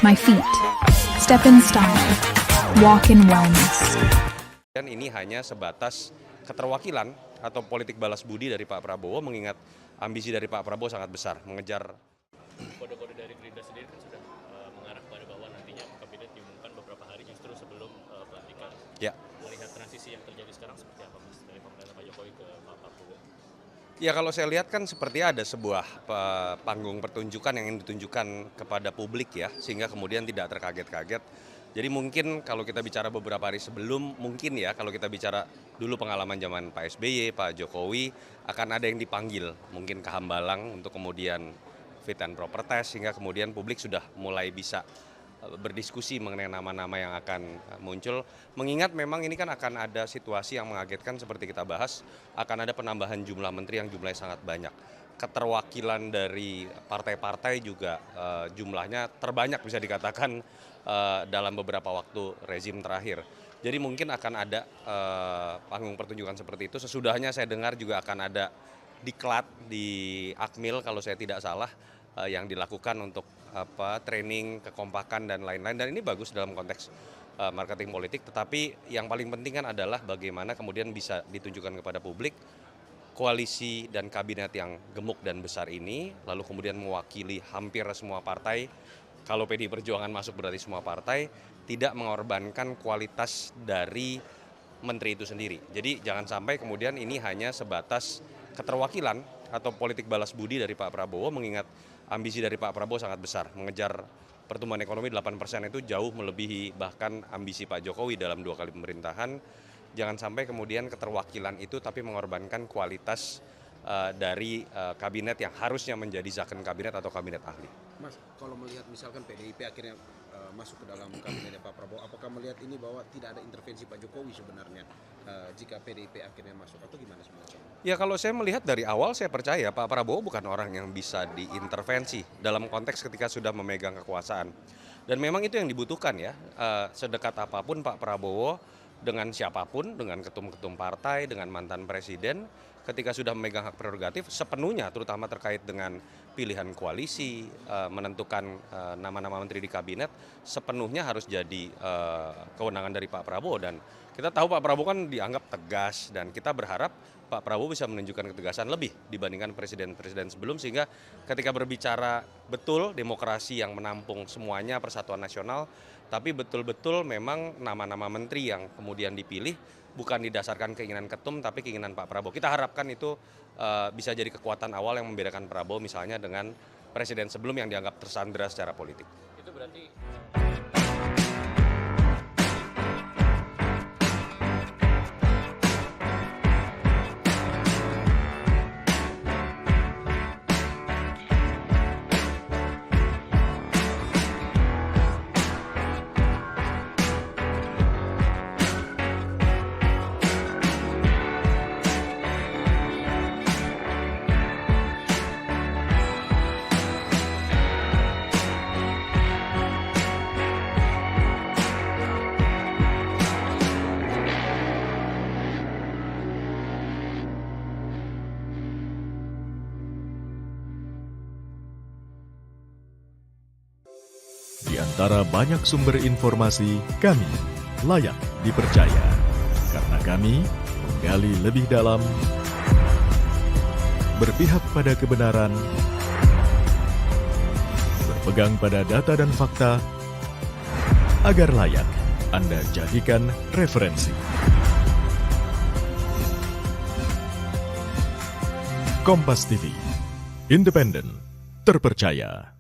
my feet. Step in style. Walk in wellness. Dan ini hanya sebatas keterwakilan atau politik balas budi dari Pak Prabowo, mengingat ambisi dari Pak Prabowo sangat besar, mengejar. Kode-kode dari Gerindra sendiri kan sudah mengarah pada bahwa nantinya kabinet diumumkan beberapa hari justru sebelum pelantikan. Ya. Melihat transisi yang terjadi sekarang seperti apa, Mas, dari pemerintahan Pak Jokowi ke Pak Prabowo? Ya, kalau saya lihat kan seperti ada sebuah panggung pertunjukan yang ingin ditunjukkan kepada publik ya, sehingga kemudian tidak terkaget-kaget. Jadi mungkin kalau kita bicara beberapa hari sebelum, mungkin ya kalau kita bicara dulu pengalaman zaman Pak SBY, Pak Jokowi, akan ada yang dipanggil mungkin ke Hambalang untuk kemudian fit and proper test, sehingga kemudian publik sudah mulai bisa berdiskusi mengenai nama-nama yang akan muncul. Mengingat memang ini kan akan ada situasi yang mengagetkan seperti kita bahas, akan ada penambahan jumlah menteri yang jumlahnya sangat banyak. Keterwakilan dari partai-partai juga jumlahnya terbanyak bisa dikatakan dalam beberapa waktu rezim terakhir. Jadi mungkin akan ada panggung pertunjukan seperti itu. Sesudahnya saya dengar juga akan ada diklat di Akmil kalau saya tidak salah yang dilakukan untuk training, kekompakan dan lain-lain. Dan ini bagus dalam konteks marketing politik. Tetapi yang paling penting kan adalah bagaimana kemudian bisa ditunjukkan kepada publik koalisi dan kabinet yang gemuk dan besar ini, lalu kemudian mewakili hampir semua partai. Kalau PDI Perjuangan masuk berarti semua partai, tidak mengorbankan kualitas dari menteri itu sendiri. Jadi jangan sampai kemudian ini hanya sebatas keterwakilan atau politik balas budi dari Pak Prabowo, mengingat ambisi dari Pak Prabowo sangat besar. Mengejar pertumbuhan ekonomi 8% itu jauh melebihi bahkan ambisi Pak Jokowi dalam 2 kali pemerintahan. Jangan sampai kemudian keterwakilan itu tapi mengorbankan kualitas dari kabinet yang harusnya menjadi zakon kabinet atau kabinet ahli. Mas, kalau melihat misalkan PDIP akhirnya masuk ke dalam kabinetnya Pak Prabowo, apakah melihat ini bahwa tidak ada intervensi Pak Jokowi sebenarnya jika PDIP akhirnya masuk, atau gimana sebenarnya? Ya, kalau saya melihat dari awal saya percaya Pak Prabowo bukan orang yang bisa diintervensi dalam konteks ketika sudah memegang kekuasaan. Dan memang itu yang dibutuhkan ya, sedekat apapun Pak Prabowo dengan siapapun, dengan ketum-ketum partai, dengan mantan presiden, ketika sudah memegang hak prerogatif sepenuhnya, terutama terkait dengan pilihan koalisi, menentukan nama-nama menteri di kabinet, sepenuhnya harus jadi kewenangan dari Pak Prabowo. Dan kita tahu Pak Prabowo kan dianggap tegas, dan kita berharap Pak Prabowo bisa menunjukkan ketegasan lebih dibandingkan presiden-presiden sebelum, sehingga ketika berbicara betul demokrasi yang menampung semuanya, persatuan nasional, tapi betul-betul memang nama-nama menteri yang kemudian dipilih bukan didasarkan keinginan ketum tapi keinginan Pak Prabowo. Kita harapkan itu bisa jadi kekuatan awal yang membedakan Prabowo misalnya dengan presiden sebelum yang dianggap tersandera secara politik. Itu berarti Di antara banyak sumber informasi, kami layak dipercaya. Karena kami menggali lebih dalam, berpihak pada kebenaran, berpegang pada data dan fakta, agar layak Anda jadikan referensi. Kompas TV, independen, terpercaya.